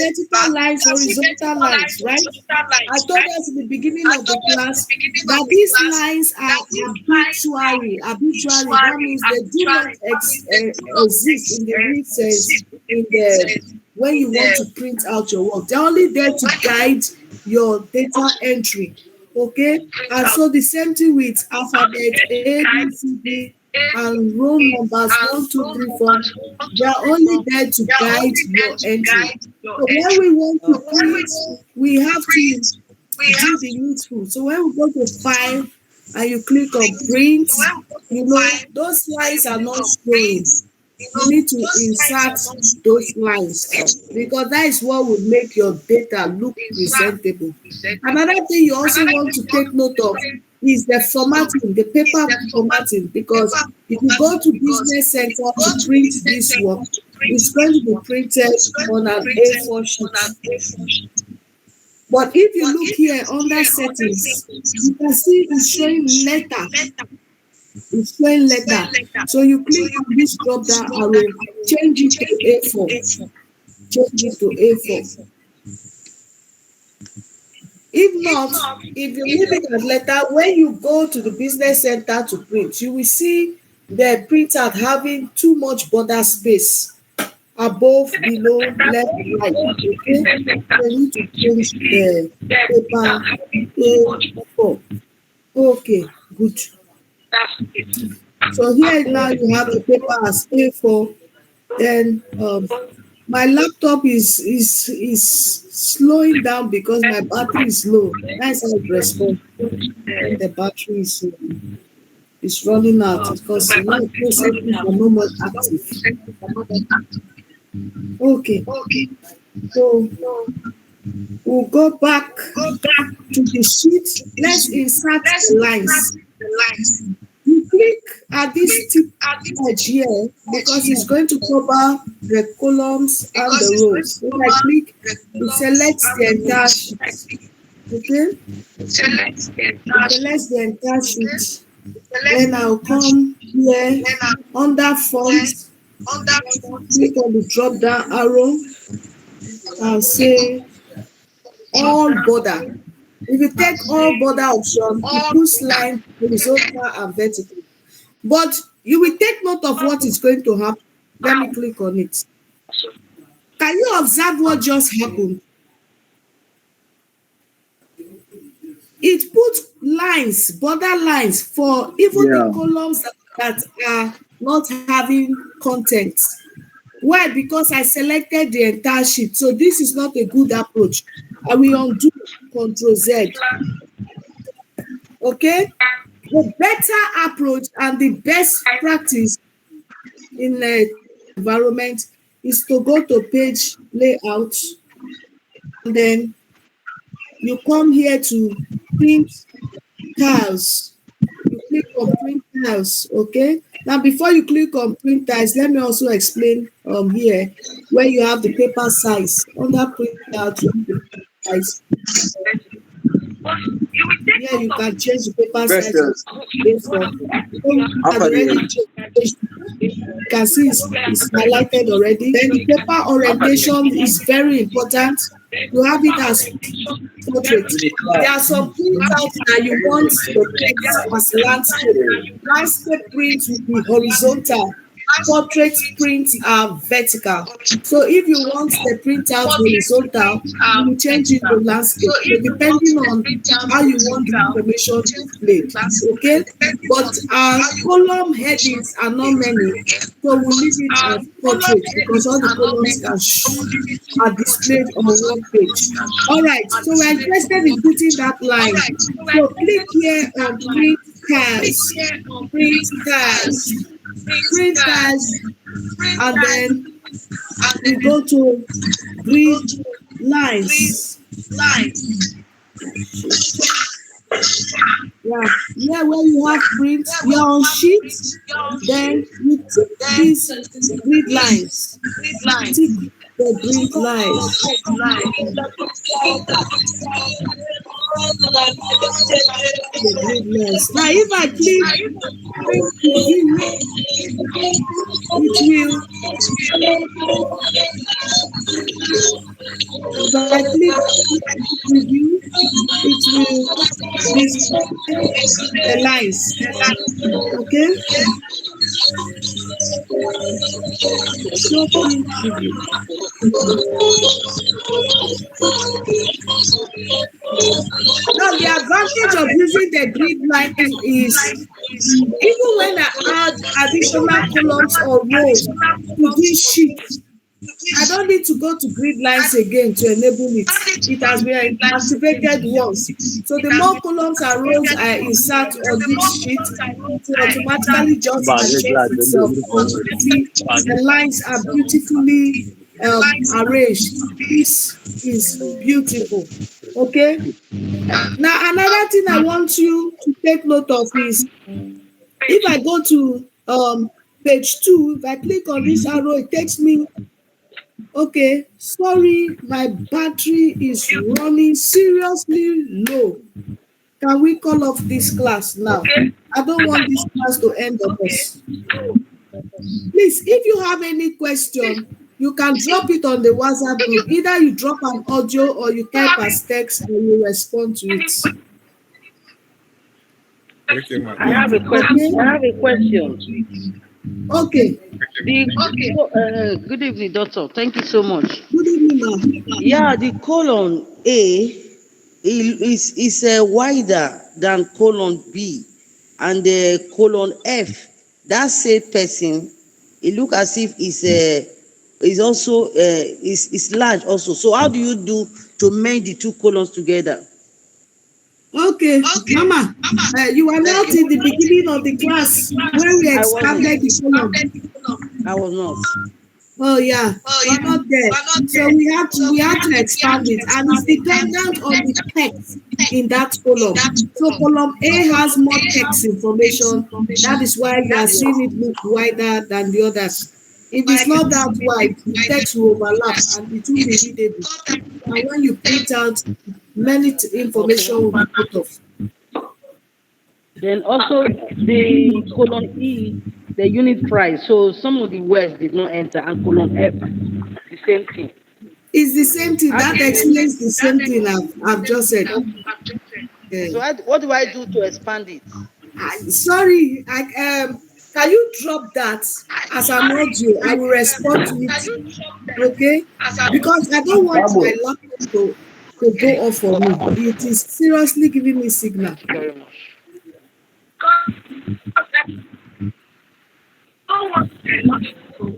vertical lines, horizontal lines, right? I told us in the beginning of the class that these lines are arbitrary. That means they do not exist in the real sense in the when you want to print out your work. They're only there to guide your data entry. Okay, and so the same thing with alphabet A, B, C, D, and row numbers 1, 2, 3, 4. They are only there to guide your entry. So when we want to print, we have to do the needful. So when we go to file and you click on print, those lines are not showing. You need to insert those lines because that is what will make your data look presentable. Another thing you also want to take note of is the formatting, the paper formatting, because if you go to Business Center to print this work, it's going to be printed on an A4 sheet. But if you look here under settings, you can see it's showing letter. It's showing letter. So you click on this drop down arrow, change it to A4. Change it to A4. If not, if you leave it as letter, when you go to the Business Center to print, you will see the printout having too much border space above, below, left, right. Okay, so you need to change the paper A4. Okay, good. So here now you have the paper as A4. Then my laptop is slowing down because my battery is low. That's how it responds. And the battery is running out because processes are no more active. Okay. So we'll go back to the sheet. Let's insert the lines. You click at this tip edge here because it's going to cover the columns and the rows. When I click, it selects the entire sheet. Okay? It selects the entire sheet. Then I'll come here under font, click on the drop down arrow and say all border. If you take all border option, it puts line, horizontal and vertical. But you will take note of what is going to happen. Let me click on it. Can you observe what just happened? It puts lines, border lines for even the columns that are not having content. Why? Because I selected the entire sheet. So this is not a good approach. I will undo Ctrl Z. Okay? The better approach and the best practice in the environment is to go to page layout. And then you come here to print tiles. You click on print tiles. Okay? Now, before you click on print tiles, let me also explain here where you have the paper size. Under print out, you have the paper size. Here you can change the paper size based on you can see it's highlighted already. Then the paper orientation is very important. You have it as portrait. There are some printouts that you want the text as landscape. Landscape print will be horizontal. Portrait prints are vertical. So if you want the printout horizontal, you will change it to landscape. So depending on how you want the information displayed. Okay? But our column headings are not many. So we'll leave it as portrait because all the columns are displayed on one page. Alright, so we're interested in putting that line. So click here on print tiles. Print tiles, and then we go to grid lines. Yeah, where you have print, you're on sheet, then you tick these grid lines. Tick the grid lines. Now, if I click If I click preview, it will display the lines. Okay, show print preview. Now the advantage of using the grid line is even when I add additional columns or rows to this sheet, I don't need to go to grid lines again to enable it. It has been activated once. So the more columns and rows I insert on this sheet, it will automatically just adjust itself. And you see the lines are beautifully arranged. This is beautiful. Okay. Now another thing I want you to take note of is if I go to page 2, if I click on this arrow, it takes me. Okay, sorry, my battery is running seriously low. Can we call off this class now? I don't want this class to end up us. Please, if you have any question, you can drop it on the WhatsApp group. Either you drop an audio or you type as text and we respond to it. Okay, I have a question. Okay. Good evening, doctor. Thank you so much. Good evening, ma'am. Yeah, the colon A is wider than colon B, and the colon F, that same person, it look as if is also is large also. So how do you do to merge the two colons together? Okay, Mama, you were not in the beginning of the class when we expanded the column. I was not. Oh yeah, we're not there. So we have to expand it, and it's dependent on the text in that column. So column A has more text information. That is why you are seeing it look wider than the others. If it's not that wide, the text will overlap and it will be readable. And when you print out, many information will be put off. Then also the colon E, the unit price. So some of the words did not enter, and colon F, the same thing. It's the same thing. That explains the same thing I've just said. So what do I do to expand it? Sorry, can you drop that as an audio? I will respond to it. Okay? Because I don't want my laptop to go off for me. It is seriously giving me signal. Thank you very much.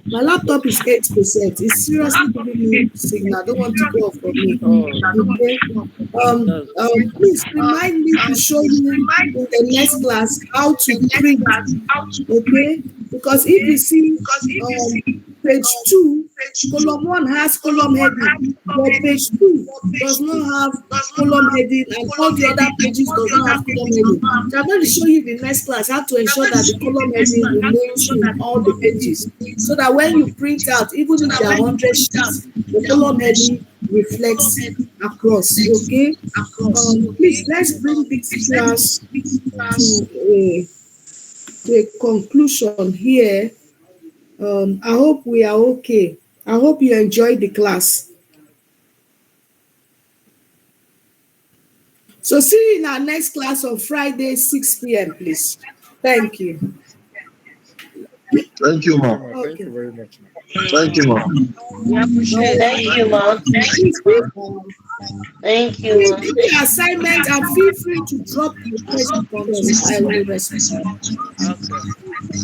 My laptop is 8%. It's seriously giving me signal. I don't want to go off for me. Okay. Please remind me to show you in the next class how to print. Okay? Because if you see page 2, column 1 has column heading, but page 2 does not have column heading, and all the other pages does not have column heading. So I'm going to show you in the next class how to ensure that the column heading remains in all the pages, so that when you print out, even if there are 100 sheets, the column heading reflects across. Okay? Please, let's bring this class to a conclusion here. I hope we are okay. I hope you enjoyed the class. So see you in our next class on Friday, 6 p.m., please. Thank you. Thank you, ma'am. Okay. Thank you very much. Thank you, ma'am. We appreciate it. Thank you, ma'am. Thank you. Please do the assignment and feel free to drop your questions. I will respond.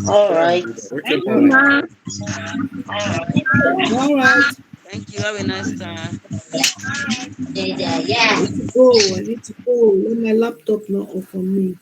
All right. Okay, All right. Thank you. Have a nice time. I need to go. Let my laptop not off on me.